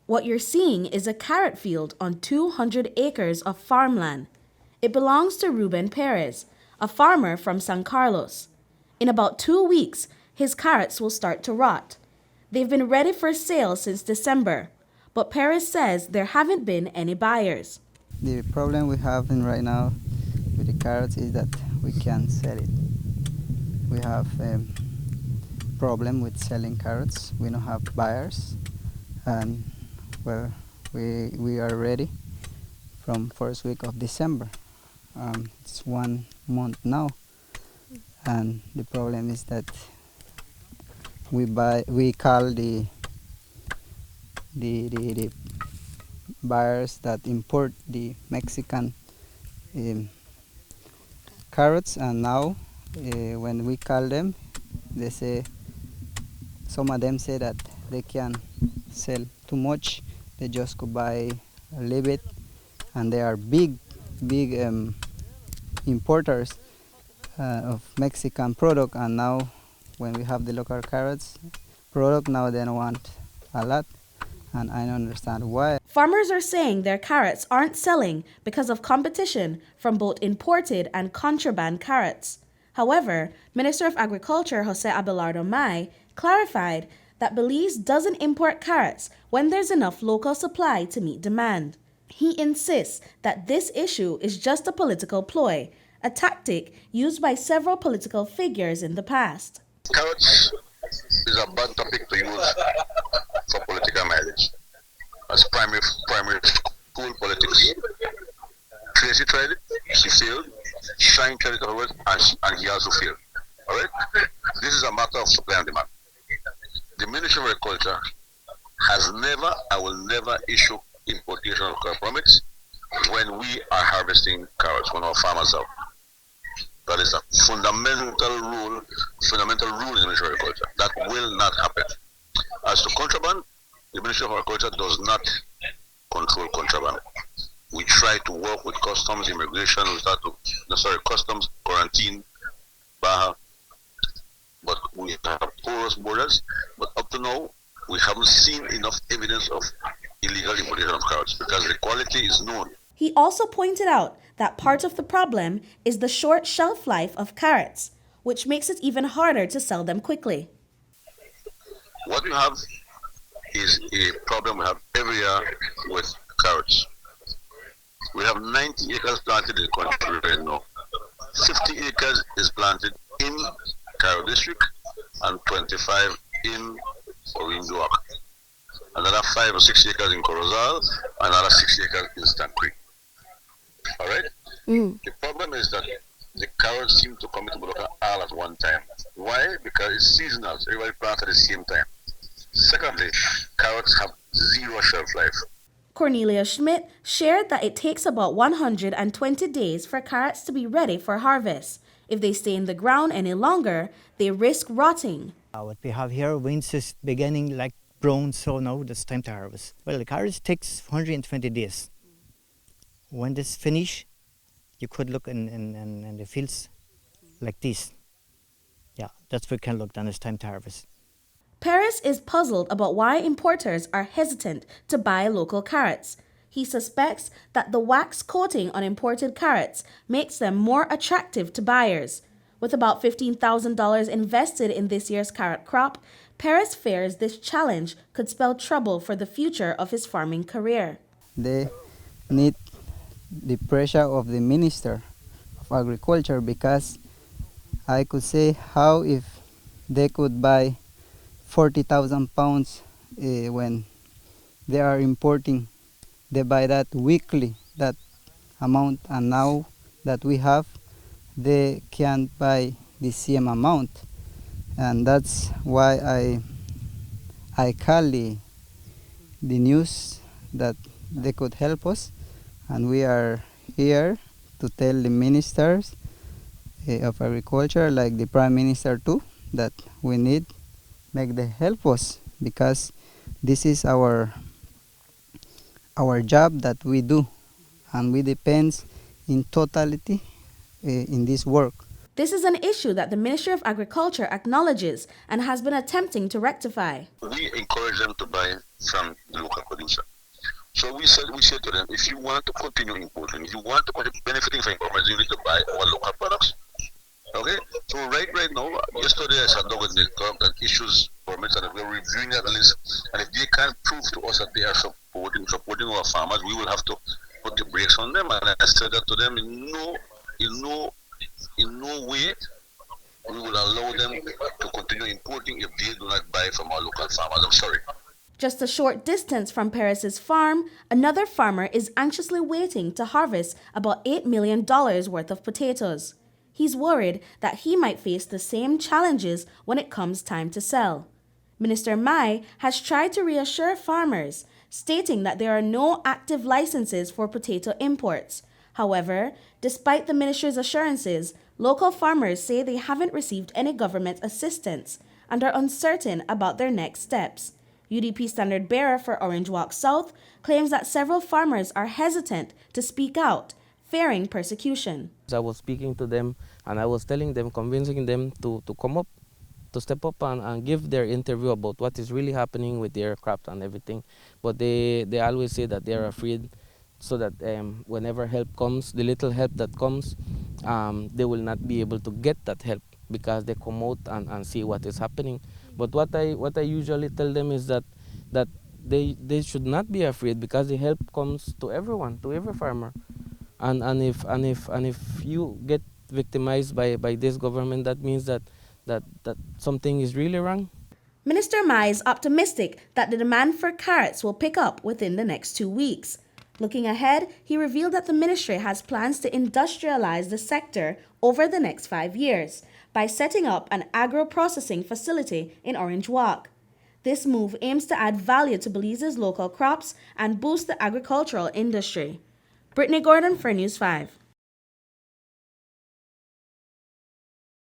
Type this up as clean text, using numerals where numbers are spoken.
What you're seeing is a carrot field on 200 acres of farmland. It belongs to Ruben Perez, a farmer from San Carlos. In about 2 weeks, his carrots will start to rot. They've been ready for sale since December, but Perez says there haven't been any buyers. The problem we have right now with the carrots is that we can't sell it. We have a problem with selling carrots. We don't have buyers, and well, we are ready from first week of December. It's 1 month now, and the problem is that we call the buyers that import the Mexican carrots, and now when we call them, they say, some of them say that they can sell too much. They just could buy a little bit, and they are big importers of Mexican product. And now when we have the local carrots product, now they don't want a lot, and I don't understand why. Farmers are saying their carrots aren't selling because of competition from both imported and contraband carrots. However, Minister of Agriculture Jose Abelardo May clarified that Belize doesn't import carrots when there's enough local supply to meet demand. He insists that this issue is just a political ploy, a tactic used by several political figures in the past. Carrots is a bad topic to use for political mileage as primary school politics. Tracy tried it, she failed. Shine tried it afterwards, and he also failed. All right? This is a matter of supply and demand. The Ministry of Agriculture has never, I will never issue importation of carrot permits when we are harvesting carrots, when our farmers are. That is a fundamental rule in the Ministry of Agriculture. That will not happen. As to contraband, the Ministry of Agriculture does not control contraband. We try to work with customs, immigration, customs, quarantine, Baja, but we have porous borders. But up to now, we haven't seen enough evidence of illegal importation of carrots because the quality is known. He also pointed out that part of the problem is the short shelf life of carrots, which makes it even harder to sell them quickly. What we have is a problem we have every year with carrots. We have 90 acres planted in the country right now. 50 acres is planted in Cairo district and 25 in Orinduak. Another 5 or 6 acres in Corozal, another 6 acres in Stan Creek. All right? The problem is that the carrots seem to come into Boloka all at one time. Why? Because it's seasonal. So everybody plants at the same time. Secondly, carrots have zero shelf life. Cornelia Schmidt shared that it takes about 120 days for carrots to be ready for harvest. If they stay in the ground any longer, they risk rotting. What we have here, winds is beginning like brown, so now it's time to harvest. Well, the carrots takes 120 days. When this finish, you could look in the fields like this. Yeah, that's where we can look, then it's time to harvest. Perez is puzzled about why importers are hesitant to buy local carrots. He suspects that the wax coating on imported carrots makes them more attractive to buyers. With about $15,000 invested in this year's carrot crop, Perez fears this challenge could spell trouble for the future of his farming career. They need the pressure of the Minister of Agriculture, because I could say how if they could buy 40,000 pounds when they are importing, they buy that weekly, that amount, and now that we have, they can't buy the same amount. And that's why I call the news that they could help us, and we are here to tell the ministers of agriculture, like the Prime Minister too, that we need make them help us, because this is our job that we do, and we depend in totality in this work. This is an issue that the Ministry of Agriculture acknowledges and has been attempting to rectify. We encourage them to buy from the local producer. So we said to them, if you want to continue importing, if you want to continue benefiting from farmers, you need to buy our local products. Okay? So right now, yesterday I sat down with the government and issues permits, and we're reviewing that list. And if they can't prove to us that they are supporting our farmers, we will have to put the brakes on them. And I said that to them, in no way we will allow them to continue importing if they do not buy from our local farmers. I'm sorry. Just a short distance from Paris's farm, another farmer is anxiously waiting to harvest about $8 million worth of potatoes. He's worried that he might face the same challenges when it comes time to sell. Minister Mai has tried to reassure farmers, stating that there are no active licenses for potato imports. However, despite the ministry's assurances, local farmers say they haven't received any government assistance and are uncertain about their next steps. UDP standard bearer for Orange Walk South claims that several farmers are hesitant to speak out, fearing persecution. I was speaking to them and I was telling them, convincing them to come up, to step up and give their interview about what is really happening with their crops and everything. But they always say that they are afraid, so that whenever help comes, the little help that comes, they will not be able to get that help because they come out and see what is happening. But what I usually tell them is that they should not be afraid, because the help comes to everyone, to every farmer. And if you get victimized by this government, that means that something is really wrong. Minister Mai is optimistic that the demand for carrots will pick up within the next 2 weeks. Looking ahead, he revealed that the ministry has plans to industrialize the sector over the next 5 years by setting up an agro-processing facility in Orange Walk. This move aims to add value to Belize's local crops and boost the agricultural industry. Britney Gordon for News 5.